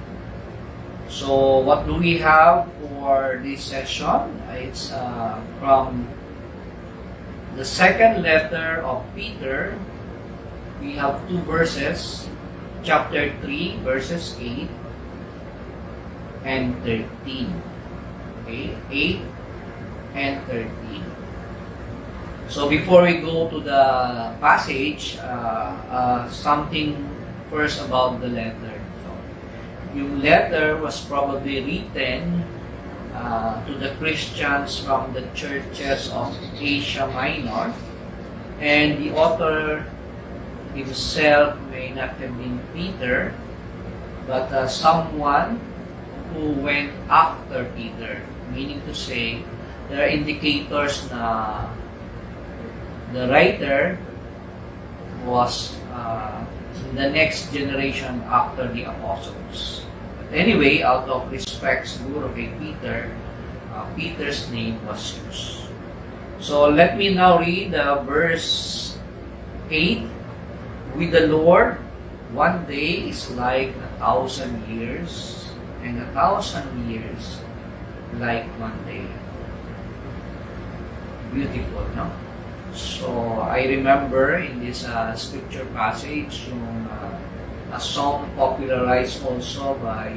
So, what do we have for this session? It's from the second letter of Peter. We have two verses, chapter 3, verses 8 and 13. Okay, 8 and 13. So before we go to the passage, something first about the letter. So, yung letter was probably written to the Christians from the churches of Asia Minor, and the author himself may not have been Peter, but someone who went after Peter. Meaning to say, there are indicators na the writer was the next generation after the apostles. But anyway, out of respect siguro kay Peter, Peter's name was used. So let me now read verse 8. With the Lord, one day is like 1,000 years, and 1,000 years like one day. Beautiful, no? So, I remember in this scripture passage, yung a song popularized also by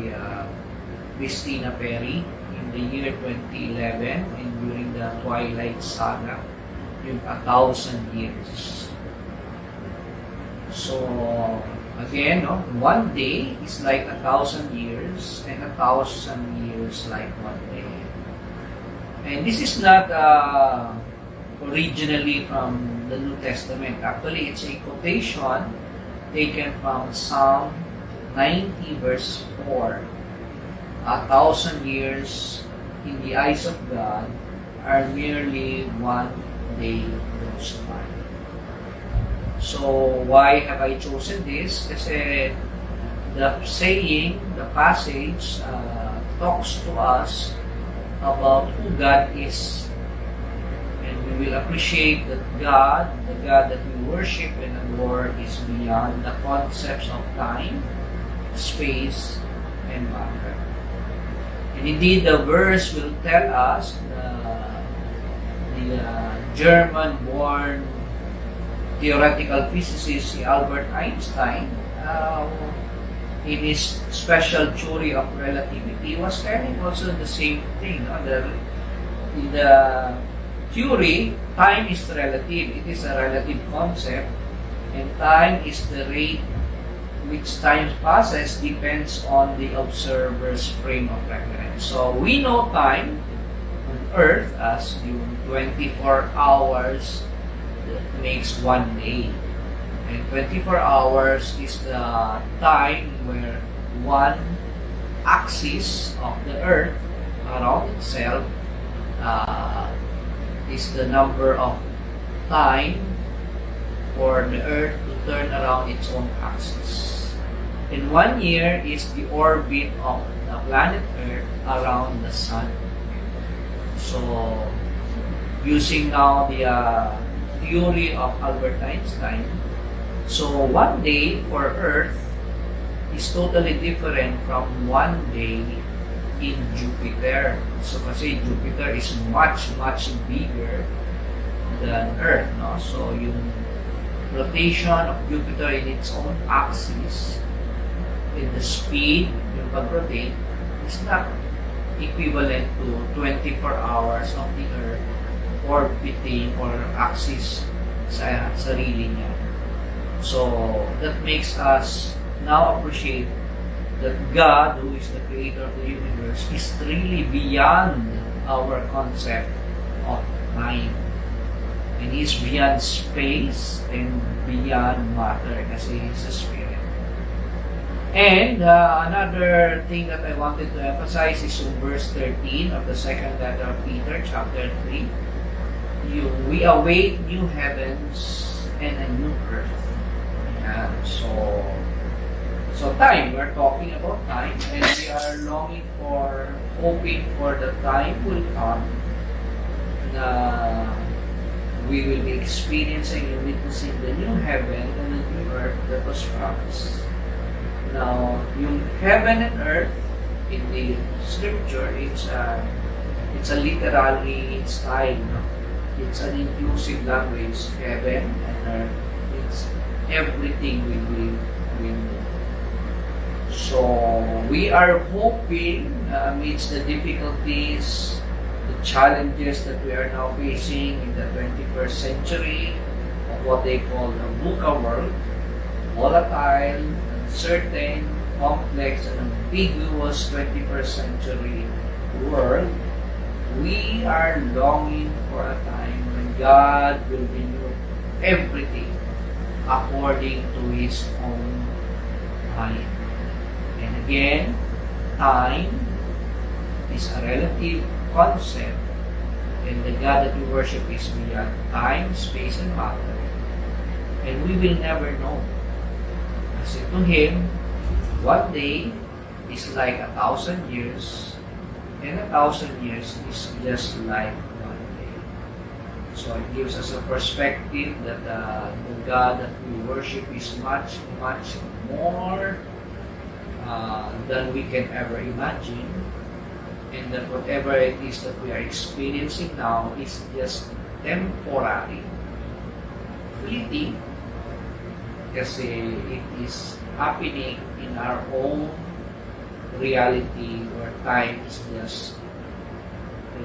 Christina Perry in the year 2011 and during the Twilight Saga, yung 1,000 years. So, again, no, one day is like 1,000 years, and 1,000 years like one day. And this is not originally from the New Testament. Actually, it's a quotation taken from Psalm 90 verse 4. 1,000 years in the eyes of God are merely one day goes by. So, why have I chosen this? Kasi the saying, the passage, talks to us about who God is. And we will appreciate that God, the God that we worship and adore, is beyond the concepts of time, space, and matter. And indeed, the verse will tell us the German-born theoretical physicist Albert Einstein, in his special theory of relativity, was telling also the same thing. In the theory, time is relative. It is a relative concept, and time is the rate which time passes depends on the observer's frame of reference. So we know time on Earth as yung 24 hours makes one day. And 24 hours is the time where one axis of the Earth around itself is the number of time for the Earth to turn around its own axis. And 1 year is the orbit of the planet Earth around the Sun. So, using now the theory of Albert Einstein, so 1 day for Earth is totally different from 1 day in Jupiter. So kasi Jupiter is much bigger than Earth, no? So yung rotation of Jupiter in its own axis, in the speed yung pag-rotate, is not equivalent to 24 hours of the Earth orbiting or axis sa sarili niya. So that makes us now appreciate that God, who is the creator of the universe, is really beyond our concept of time. And He is beyond space and beyond matter kasi He is a spirit. And another thing that I wanted to emphasize is in verse 13 of the second letter of Peter, chapter 3. We await new heavens and a new earth. Yeah, so time, we're talking about time, and we are hoping for the time will come na we will be experiencing and witnessing the new heaven and the new earth that was promised. Now, yung heaven and earth in the scripture, it's a literary style. No? It's an inclusive language. Heaven and earth, it's everything we will. So we are hoping amidst the difficulties, the challenges that we are now facing in the 21st century, of what they call the VUCA world, volatile, uncertain, complex, and ambiguous 21st century world, we are longing for a time when God will renew everything according to His own time. And again, time is a relative concept, and the God that we worship is beyond time, space, and matter. And we will never know. Kasi to Him, 1 day is like 1,000 years, and 1,000 years is just like 1 day. So it gives us a perspective that the God that we worship is much more than we can ever imagine, and that whatever it is that we are experiencing now is just temporary, fleeting, kasi it is happening in our own reality where time is just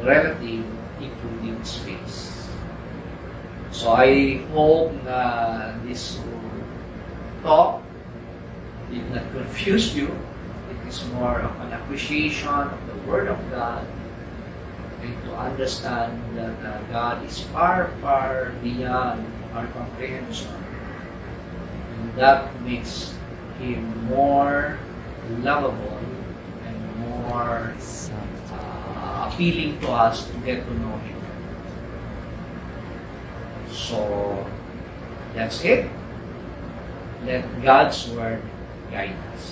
relative, including space. So I hope na this talk did not confuse you. It is more of an appreciation of the Word of God, and to understand that God is far beyond our comprehension. And that makes Him more lovable and more appealing to us to get to know Him. So, that's it. Let God's Word guide us.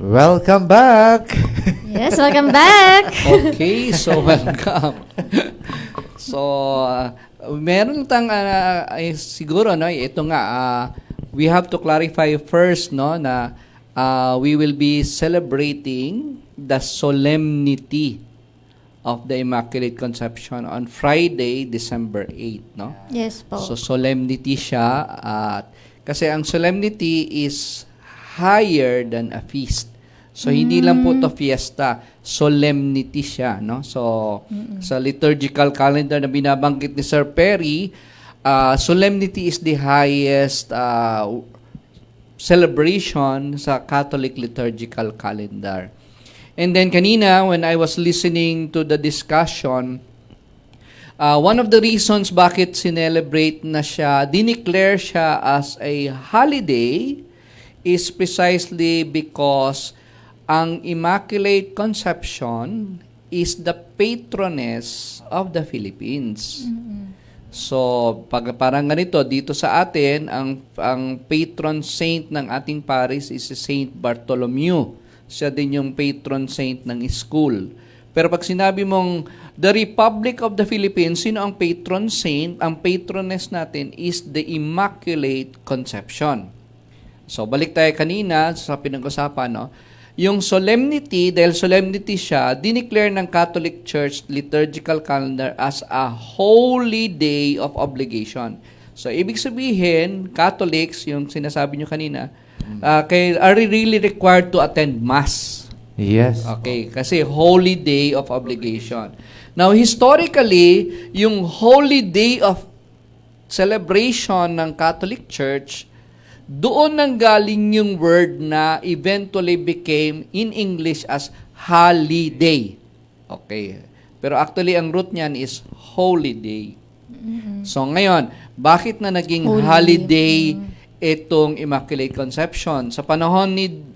Welcome back! Yes, welcome back. Okay, so welcome. So, meron tang siguro no, ito nga we have to clarify first no na we will be celebrating the solemnity of the Immaculate Conception on Friday, December 8, no? Yes po. So solemnity siya at kasi ang solemnity is higher than a feast. So hindi lang po to fiesta, solemnity siya, no? So sa liturgical calendar na binabanggit ni Sir Perry, solemnity is the highest celebration sa Catholic liturgical calendar. And then kanina when I was listening to the discussion, one of the reasons bakit sinelebrate na siya, dineclare siya as a holiday is precisely because ang Immaculate Conception is the patroness of the Philippines. So, parang ganito, dito sa atin, ang patron saint ng ating parish is si Saint Bartholomew. Siya din yung patron saint ng school. Pero pag sinabi mong the Republic of the Philippines, sino ang patron saint? Ang patroness natin is the Immaculate Conception. So, balik tayo kanina sa pinag-usapan, no? Yung solemnity, dahil solemnity siya, dineclare ng Catholic Church liturgical calendar as a holy day of obligation. So, ibig sabihin, Catholics, yung sinasabi nyo kanina, are really required to attend Mass. Yes. Okay, kasi holy day of obligation. Now, historically, yung holy day of celebration ng Catholic Church, doon nang galing yung word na eventually became in English as holiday. Okay. Pero actually, ang root niyan is holy day. So ngayon, bakit na naging holiday itong Immaculate Conception? Sa panahon ni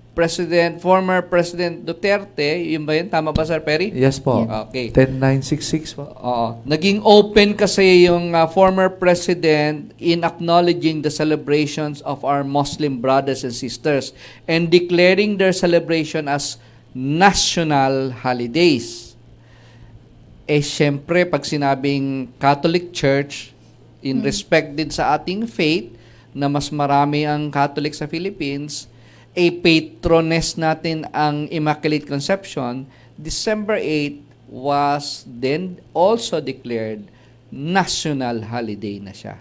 former President Duterte, yun ba yun? Tama ba, Sir Perry? Yes po. Okay. 10966 po. Oo. Naging open kasi yung former president in acknowledging the celebrations of our Muslim brothers and sisters and declaring their celebration as national holidays. Eh, syempre, pag sinabing Catholic Church, in respect din sa ating faith, na mas marami ang Catholic sa Philippines, patroness natin ang Immaculate Conception, December 8 was then also declared national holiday na siya.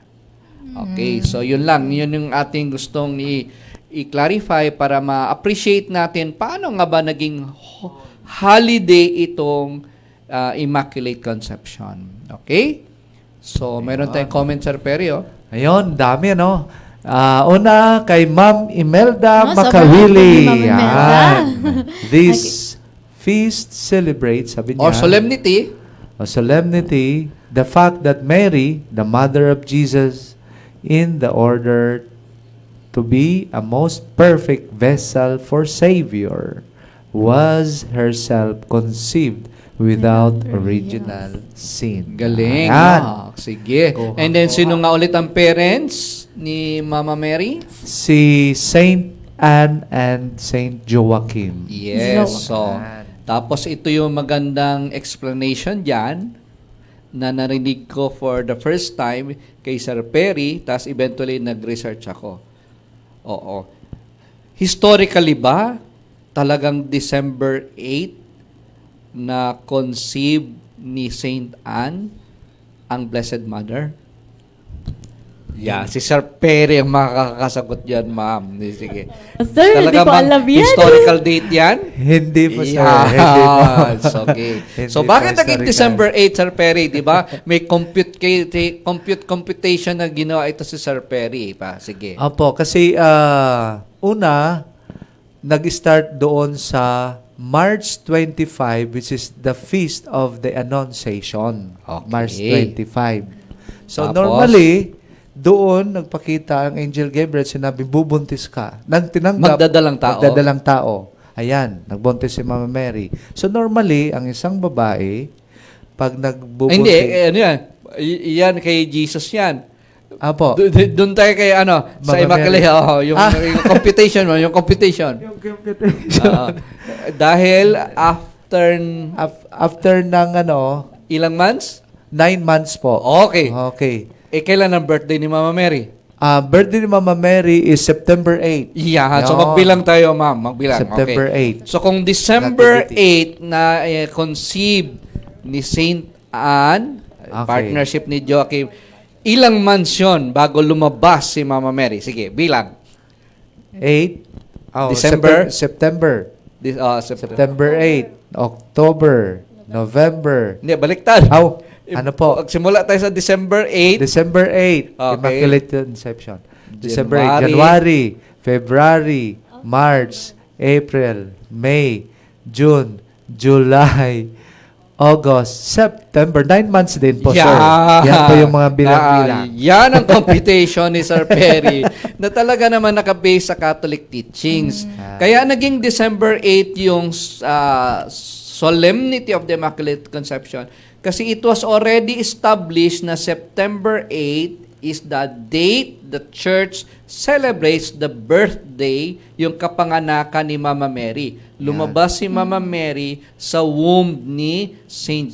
Okay, so yun lang. Yun yung ating gustong i-clarify para ma-appreciate natin paano nga ba naging holiday itong Immaculate Conception. Okay? So, meron tayong comment, Sir Perio. Ayun, dami ano. Una kay Ma'am Imelda sobrang Makawili. happy ni Ma'am Imelda. Yan. This feast celebrates, sabi niya, Or solemnity. solemnity, the fact that Mary, the mother of Jesus, in the order to be a most perfect vessel for Savior, was herself conceived without original sin. Galing. Ayan. Sige. And then, sino nga ulit ang parents ni Mama Mary? Si Saint Anne and Saint Joachim. Yes. So, tapos ito yung magandang explanation dyan na narinig ko for the first time kay Sir Perry, tapos eventually nag-research ako. Oo. Historically ba, talagang December 8 na conceive ni Saint Anne ang Blessed Mother? Yeah, si Sir Perry ang makakasagot dyan, ma'am. Sige. Sir, hindi ko alam yan. Historical date yan? Hindi po, sir. Yes. Hindi po. Okay. Hindi So, po bakit naging historical. December 8, Sir Perry? Di ba? May computation na ginawa ito si Sir Perry. Sige. Opo, kasi una, nag-start doon sa March 25, which is the Feast of the Annunciation. Okay. March 25. So, Tapos? normally, doon nagpakita ang Angel Gabriel, sinabi, bubuntis ka. Nang tinanggap, Magdadalang tao. Magdadalang tao. Ayan, nagbuntis si Mama Mary. So, normally, ang isang babae, pag nagbubuntis... Hindi, ano yan? Yan kay Jesus yan. Apo. Doon tayo kay sa Mama Immaculate, Mary. yung computation mo, yung computation. Oo. Dahil After ng ilang months? 9 months po. Okay. Okay. Kailan ang birthday ni Mama Mary? Birthday ni Mama Mary is September 8. Yeah, so Yun. magbilang tayo, ma'am. Magbilang. September Okay. 8. So kung December Nativity. 8 na conceive ni Saint Anne, Okay. partnership ni Joachim, ilang months yun bago lumabas si Mama Mary? Sige, bilang. 8. December? September. September. September 8. October. November. Hindi, baliktad. Ano po? Simula tayo sa December 8. December 8. Okay. Immaculate Conception. December 8. January. January. February. March. April. May. June. July. August. September. 9 months din po, sir. Yan po yung mga bilang-bilang. Yan ang computation ni Sir Perry na talaga naman nakabase sa Catholic teachings. Kaya naging December 8 yung Solemnity of the Immaculate Conception kasi it was already established na September 8 is the date the church celebrates the birthday, yung kapanganakan ni Mama Mary. Lumabas si Mama Mary sa womb ni Saint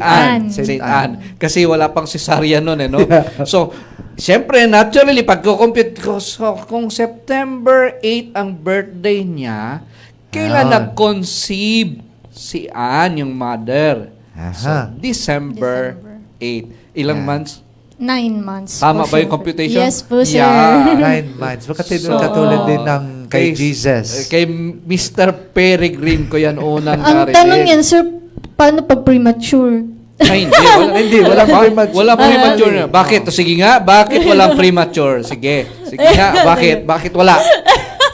Anne. Saint Anne. Kasi wala pang cesarean nun, no? So, siyempre, naturally, pag-compute ko, so, kung September 8 ang birthday niya, kailan nag-conceive si Anne, yung mother? So, December 8. Ilang months? 9 months. Tama po, ba yung sir. computation? Yes po, sir. Yeah. 9 months. Katulad din ng kay Jesus. Kay Mr. Peregrine ko yan unang Ang narinig. tanong yan, sir, paano pag premature? Ay, hindi. Walang premature. Walang premature. Ah. Bakit? Sige nga, bakit walang premature? Sige nga, bakit? Bakit wala?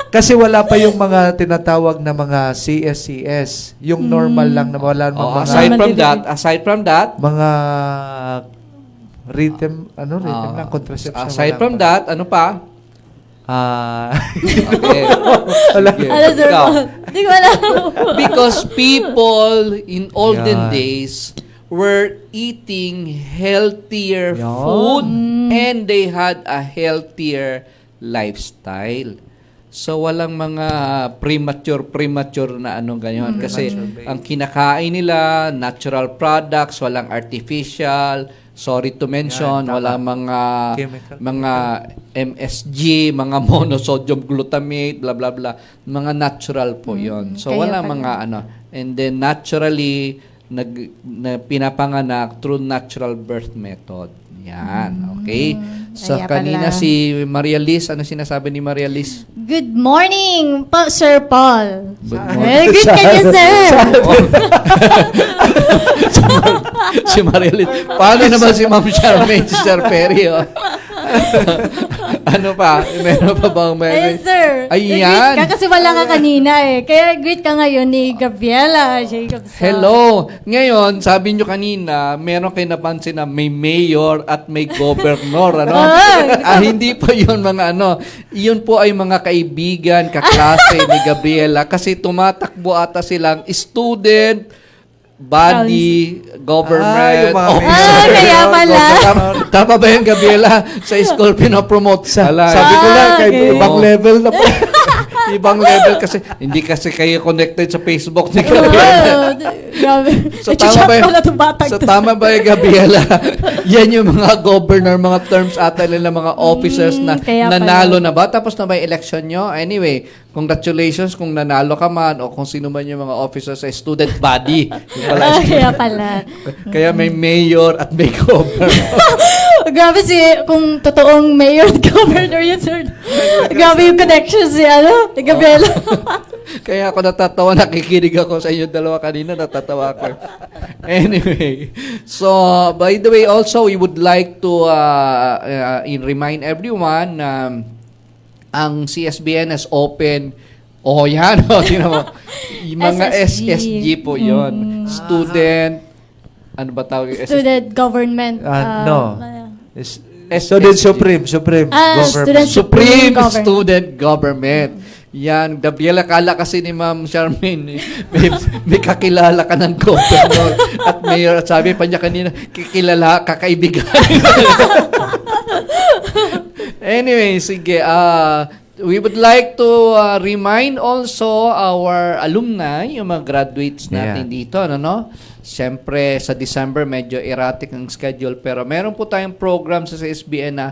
Kasi wala pa yung mga tinatawag na mga CSCS. Yung normal lang na wala Oh, mga aside from that, mga rhythm lang, contraception. aside from that, ano pa? Okay. Sige. Ano, sir? Ikaw. Hindi ko alam. Because people in olden Yan. days were eating healthier Yan. food and they had a healthier lifestyle. So walang mga premature na anong ganyan kasi ang kinakain nila natural products, walang artificial. Sorry to mention, Yan, tama. wala Chemical. mga MSG, mga monosodium glutamate, blah blah blah. Mga natural po 'yon. So kaya wala pala. mga and then naturally na pinapanganak through natural birth method. Yan, okay? So kaya kanina pala. si Maria Liz, ano sinasabi ni Maria Liz? Good morning, Sir Paul. Good Very good kayo, sir. Si Maria Liz. Paano naman si Ma'am Charmaine, si Sir Perry? Oh? Ano pa? Meron pa bang Ayun, sir. Ayan. Greet ka kasi wala ka kanina eh. Kaya greet ka ngayon ni Gabriela Jacobson. Hello! Ngayon, sabi nyo kanina, meron kayo napansin na may mayor at may governor, ano? Hindi po yun mga Yun po ay mga kaibigan, kaklase ni Gabriela kasi tumatakbo ata silang student, body, government, yung mga officer. kaya pala. Tama ba yung Gabriela? Sa school pinopromote. Sabi ko lang, kay okay. ibang level na po. Ibang level kasi, hindi kasi kayo connected sa Facebook ni Gabriela. Grabe. So tama ba yung Gabriela? Yan yung mga governor, mga terms ata nila, mga officers na kaya nanalo pala. na ba? Tapos na may election nyo? Anyway, congratulations kung nanalo ka man o kung sino man yung mga officers sa student body. Yung pala, Kaya pala. kaya may mayor at may governor. Grabe kung totoong mayor at governor yun, sir. Grabe yung connection ni Gabriela. Kaya ako natatawa, nakikinig ako sa inyo dalawa kanina, natatawa ako. Anyway, so by the way, also we would like to remind everyone ang CSBN has open. Oh, yan. Tingnan mo. Yung mga SSG po yon. Student, ano ba tawag yung SSG? Student government. Student Supreme Government. Supreme Student Government. Yan, Gabriela, kala kasi ni Ma'am Charmaine, may kakilala ka ng governor at mayor. At sabi pa niya kanina, kakaibigan. Anyway, sige. We would like to remind also our alumni, yung mga graduates natin dito, no? Siyempre, sa December, medyo erratic ang schedule, pero meron po tayong program sa SBN na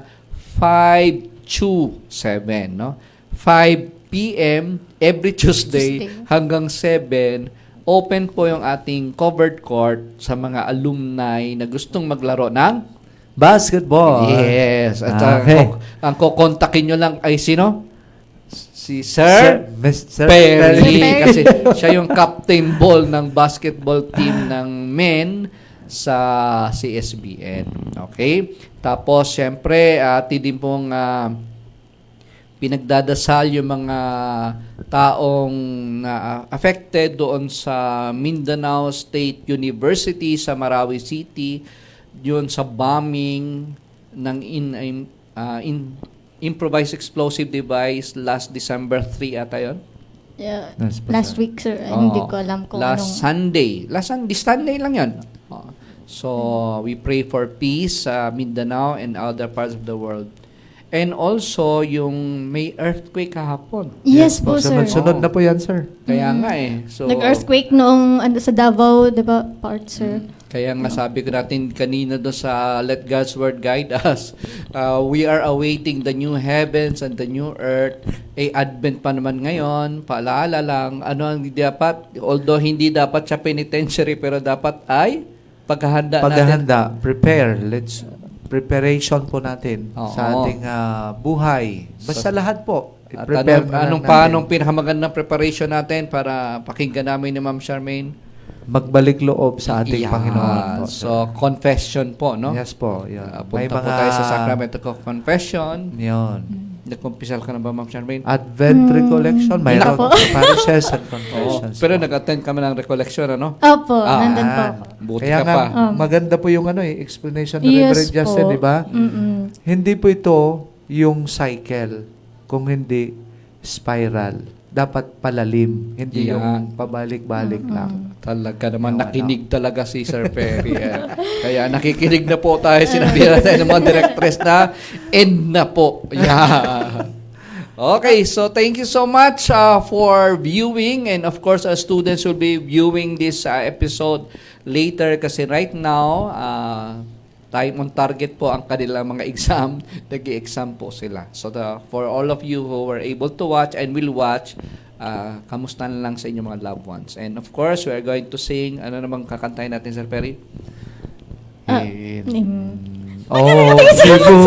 5 to 7, no? 5 p.m. every Tuesday hanggang 7. Open po yung ating covered court sa mga alumni na gustong maglaro ng Basketball. yes. At Okay. ang kukontakin nyo lang ay sino? Si Sir Mr. Perry. Kasi siya yung captain ball ng basketball team ng men sa CSBN. Okay? Tapos, syempre, atin din pong pinagdadasal yung mga taong affected doon sa Mindanao State University sa Marawi City, yun sa bombing ng improvised explosive device last December 3 ata yun? Yeah. Yes po, Last sir. week, sir. Hindi ko alam kung last Sunday. This Sunday lang yun. So, we pray for peace sa Mindanao and other parts of the world. And also, yung may earthquake kahapon. Yes po, sir. Sunod na po yan, sir. Kaya nga eh. So, Nag-earthquake noong sa Davao, di ba, part, sir? Kaya nga sabi ko natin kanina do sa Let God's Word Guide Us, we are awaiting the new heavens and the new earth. Advent pa naman ngayon, paalala lang, ano ang dapat, although hindi dapat sa penitentiary, pero dapat ay paghahanda natin. Prepare. Preparation po natin Oo. sa ating buhay. Basta lahat po. At I-prepare na lang anong natin. pinakamagandang preparation natin para pakinggan namin ni Ma'am Charmaine? Magbalik loob sa ating Yeah. Panginoon po. So, confession po, no? Yes po. Yun. Punta po tayo sa Sacrament of Confession. Yun. Nagkumpisal ka na ba, Ma'am Charmaine? Advent recollection. Mayroon Nako. parishes and Oo. confessions. Pero nag-attend kami ng recollection, ano? Opo, Ah. nandun po ako. Buti Kaya ka nga, pa. maganda po yung explanation ng Yes Reverend Justin, po. di ba? Mm-mm. Hindi po ito yung cycle, kung hindi spiral. Dapat palalim, hindi Yeah. yung pabalik-balik lang. Talaga naman, nakinig talaga si Sir Perry. Kaya nakikinig na po tayo. Sinabi natin ng mga directress na end na po. Yeah. Okay, so thank you so much for viewing, and of course our students will be viewing this episode later kasi right now time on target po ang kanilang mga exam. Nag-i-exam po sila. So for all of you who were able to watch and will watch, kamusta na lang sa inyong mga loved ones. And of course, we are going to sing, ano namang kakantahin natin, Sir Perry?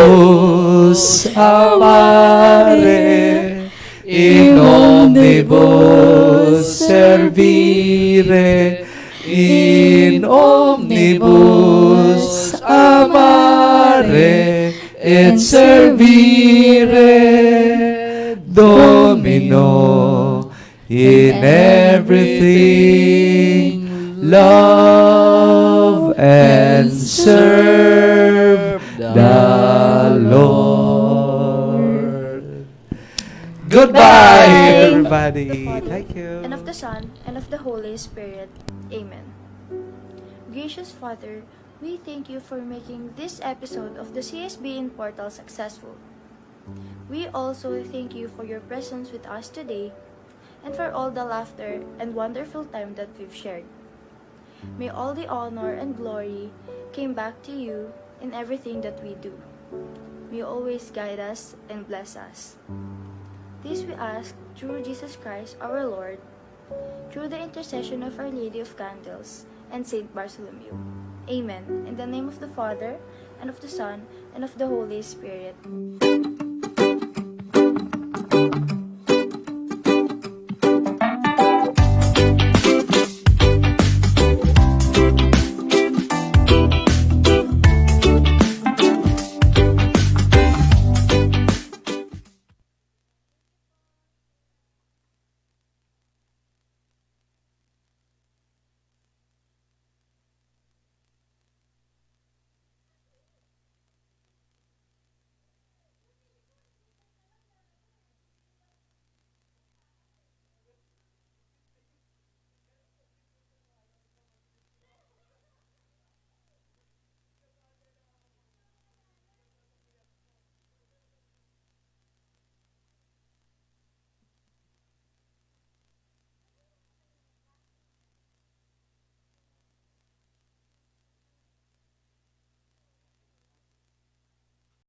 Omnibus amare, in omnibus servire, in omnibus amare, et servire, Domino, in everything, love and serve the Lord. Goodbye, everybody. Thank you. And of the Son, and of the Holy Spirit. Amen. Gracious Father, we thank you for making this episode of the CSBN portal successful. We also thank you for your presence with us today and for all the laughter and wonderful time that we've shared. May all the honor and glory came back to you in everything that we do. May you always guide us and bless us. This we ask through Jesus Christ our Lord, through the intercession of Our Lady of Candles and Saint Bartholomew. Amen. In the name of the Father, and of the Son, and of the Holy Spirit.